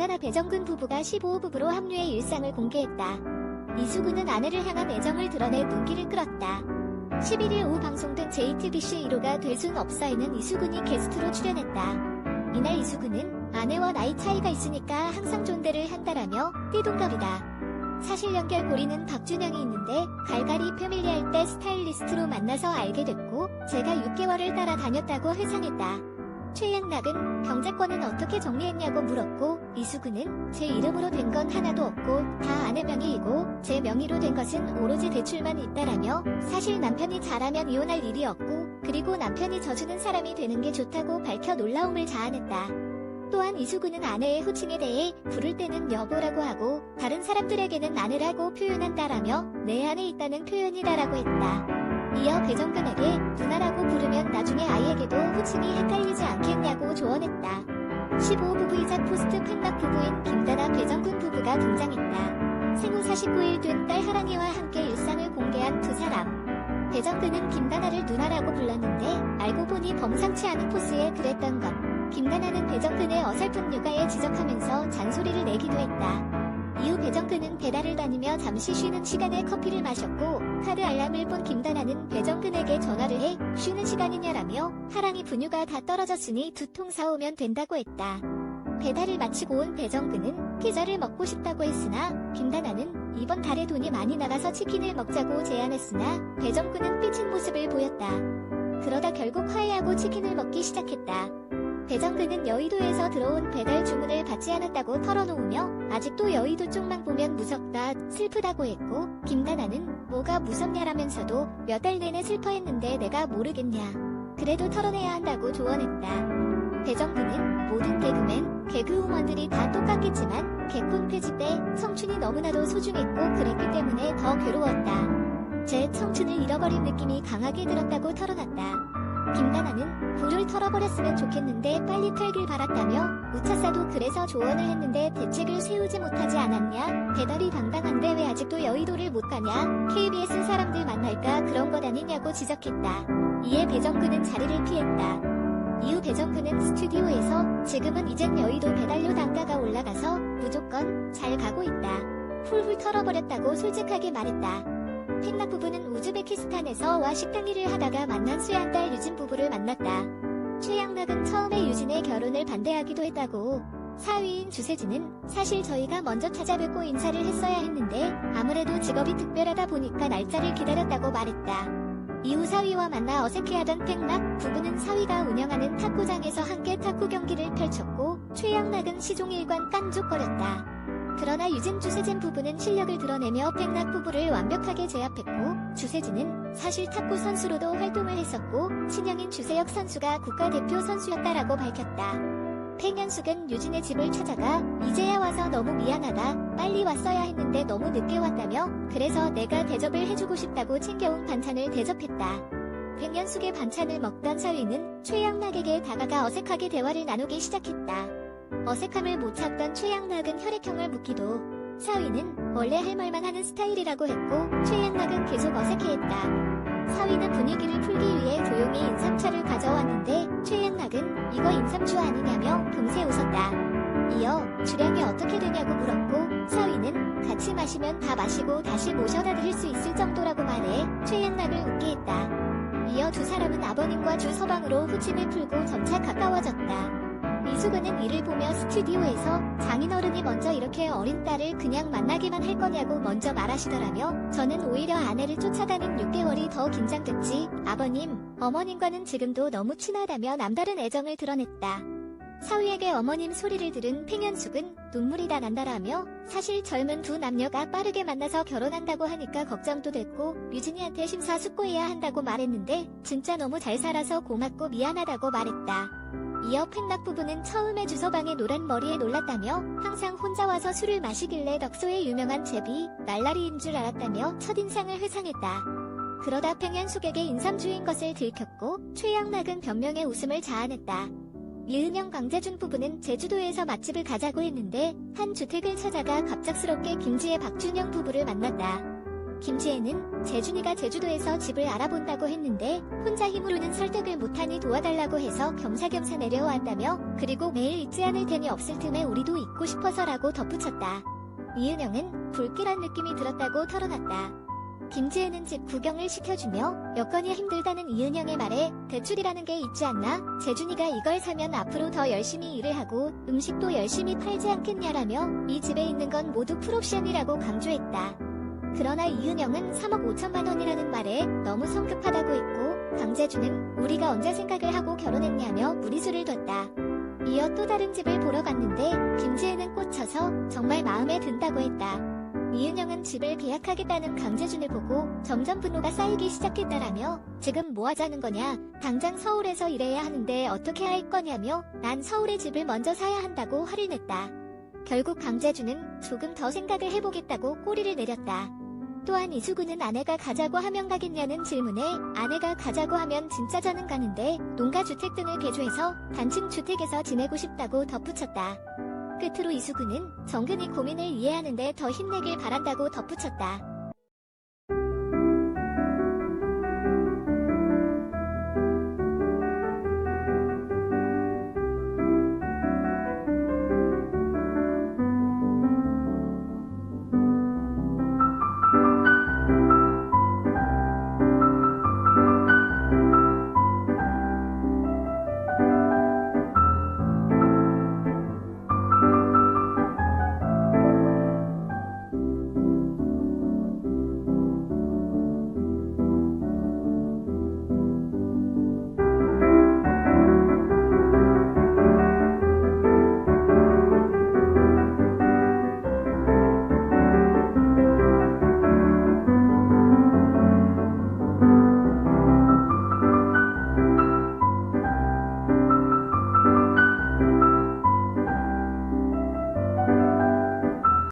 김다나 배정근 부부가 15부부로 합류해 일상을 공개했다. 이수근은 아내를 향한 애정을 드러내 눈길을 끌었다. 11일 오후 방송된 JTBC 1호가 될 순 없어에는 이수근이 게스트로 출연했다. 이날 이수근은 아내와 나이 차이가 있으니까 항상 존대를 한다라며 띠동갑이다. 사실 연결고리는 박준영이 있는데 갈갈이 패밀리할 때 스타일리스트로 만나서 알게 됐고 제가 6개월을 따라다녔다고 회상했다. 최양락은 경제권은 어떻게 정리했냐고 물었고 이수근은 제 이름으로 된 건 하나도 없고 다 아내 명의이고 제 명의로 된 것은 오로지 대출만 있다라며 사실 남편이 잘하면 이혼할 일이 없고 그리고 남편이 져주는 사람이 되는 게 좋다고 밝혀 놀라움을 자아냈다. 또한 이수근은 아내의 호칭에 대해 부를 때는 여보라고 하고 다른 사람들에게는 아내라고 표현한다라며 내 안에 있다는 표현이다라고 했다. 이어 배정근에게 누나라고 부르면 나중에 아이에게도 호칭이 헷갈리지 않겠냐고 조언했다. 15부부이자 포스트 팬락 부부인 김다나 배정근 부부가 등장했다. 생후 49일 된 딸 하랑이와 함께 일상을 공개한 두 사람. 배정근은 김다나를 누나라고 불렀는데 알고 보니 범상치 않은 포스에 그랬던 것. 김다나는 배정근의 어설픈 육아에 지적하면서 잔소리를 내기도 했다. 이후 배정근은 배달을 다니며 잠시 쉬는 시간에 커피를 마셨고 카드 알람을 본 김다나는 배정근에게 전화를 해 쉬는 시간이냐라며 하랑이 분유가 다 떨어졌으니 2통 사오면 된다고 했다. 배달을 마치고 온 배정근은 피자를 먹고 싶다고 했으나 김다나는 이번 달에 돈이 많이 나가서 치킨을 먹자고 제안했으나 배정근은 삐친 모습을 보였다. 그러다 결국 화해하고 치킨을 먹기 시작했다. 배정근은 여의도에서 들어온 배달 주문을 받지 않았다고 털어놓으며 아직도 여의도 쪽만 보면 무섭다, 슬프다고 했고 김다나는 뭐가 무섭냐라면서도 몇 달 내내 슬퍼했는데 내가 모르겠냐. 그래도 털어내야 한다고 조언했다. 배정근은 모든 개그맨, 개그우먼들이 다 똑같겠지만 개콘 폐지 때 청춘이 너무나도 소중했고 그랬기 때문에 더 괴로웠다. 제 청춘을 잃어버린 느낌이 강하게 들었다고 털어놨다. 김다나는 불을 털어버렸으면 좋겠는데 빨리 털길 바랐다며 우차사도 그래서 조언을 했는데 대책을 세우지 못하지 않았냐? 배달이 당당한데 왜 아직도 여의도를 못 가냐? KBS 사람들 만날까 그런 것 아니냐고 지적했다. 이에 배정근은 자리를 피했다. 이후 배정근은 스튜디오에서 지금은 이젠 여의도 배달료 단가가 올라가서 무조건 잘 가고 있다. 훌훌 털어버렸다고 솔직하게 말했다. 팬락 부부는 우즈베키스탄에서 와 식당 일을 하다가 만난 수양 딸 유진 부부를 만났다. 최양락은 처음에 유진의 결혼을 반대하기도 했다고. 사위인 주세진은 사실 저희가 먼저 찾아뵙고 인사를 했어야 했는데 아무래도 직업이 특별하다 보니까 날짜를 기다렸다고 말했다. 이후 사위와 만나 어색해하던 팬락 부부는 사위가 운영하는 탁구장에서 함께 탁구 경기를 펼쳤고 최양락은 시종일관 깐족거렸다. 그러나 유진 주세진 부부는 실력을 드러내며 팽락 부부를 완벽하게 제압했고 주세진은 사실 탁구 선수로도 활동을 했었고 친형인 주세혁 선수가 국가대표 선수였다라고 밝혔다. 팽현숙은 유진의 집을 찾아가 이제야 와서 너무 미안하다. 빨리 왔어야 했는데 너무 늦게 왔다며 그래서 내가 대접을 해주고 싶다고 챙겨온 반찬을 대접했다. 팽현숙의 반찬을 먹던 사위는 최양락에게 다가가 어색하게 대화를 나누기 시작했다. 어색함을 못 참던 최양락은 혈액형을 묻기도 사위는 원래 할 말만 하는 스타일이라고 했고 최양락은 계속 어색해했다. 사위는 분위기를 풀기 위해 조용히 인삼차를 가져왔는데 최양락은 이거 인삼주 아니냐며 금세 웃었다. 이어 주량이 어떻게 되냐고 물었고 사위는 같이 마시면 다 마시고 다시 모셔다 드릴 수 있을 정도라고 말해 최양락을 웃게 했다. 이어 두 사람은 아버님과 주 서방으로 호칭을 풀고 점차 가까워졌다. 이수근은 이를 보며 스튜디오에서 장인어른이 먼저 이렇게 어린 딸을 그냥 만나기만 할 거냐고 먼저 말하시더라며 저는 오히려 아내를 쫓아가는 6개월이 더 긴장됐지. 아버님, 어머님과는 지금도 너무 친하다며 남다른 애정을 드러냈다. 사위에게 어머님 소리를 들은 팽현숙은 눈물이 다 난다라며 사실 젊은 두 남녀가 빠르게 만나서 결혼한다고 하니까 걱정도 됐고 유진이한테 심사숙고해야 한다고 말했는데 진짜 너무 잘 살아서 고맙고 미안하다고 말했다. 이어 팬락 부부는 처음에 주서방의 노란 머리에 놀랐다며 항상 혼자 와서 술을 마시길래 덕소의 유명한 제비 날라리인 줄 알았다며 첫인상을 회상했다. 그러다 팽현숙에게 인삼주인 것을 들켰고 최양락은 변명에 웃음을 자아냈다. 이은영 강재준 부부는 제주도에서 맛집을 가자고 했는데 한 주택을 찾아가 갑작스럽게 김지혜 박준영 부부를 만났다. 김지혜는 재준이가 제주도에서 집을 알아본다고 했는데 혼자 힘으로는 설득을 못하니 도와달라고 해서 겸사겸사 내려왔다며, 그리고 매일 잊지 않을 테니 없을 틈에 우리도 잊고 싶어서라고 덧붙였다. 이은영은 불길한 느낌이 들었다고 털어놨다. 김지혜는 집 구경을 시켜주며 여건이 힘들다는 이은영의 말에 대출이라는 게 있지 않나? 재준이가 이걸 사면 앞으로 더 열심히 일을 하고 음식도 열심히 팔지 않겠냐라며 이 집에 있는 건 모두 풀옵션이라고 강조했다. 그러나 이은영은 3억 5천만 원이라는 말에 너무 성급하다고 했고, 강재준은 우리가 언제 생각을 하고 결혼했냐며 무리수를 뒀다. 이어 또 다른 집을 보러 갔는데 김지혜는 꽂혀서 정말 마음에 든다고 했다. 이은영은 집을 계약하겠다는 강재준을 보고 점점 분노가 쌓이기 시작했다라며, 지금 뭐 하자는 거냐? 당장 서울에서 일해야 하는데 어떻게 할 거냐며 난 서울에 집을 먼저 사야 한다고 화를 냈다. 결국 강재준은 조금 더 생각을 해보겠다고 꼬리를 내렸다. 또한 이수근은 아내가 가자고 하면 가겠냐는 질문에 아내가 가자고 하면 진짜 저는 가는데 농가주택 등을 개조해서 단층 주택에서 지내고 싶다고 덧붙였다. 끝으로 이수근은 정근이 고민을 이해하는데 더 힘내길 바란다고 덧붙였다.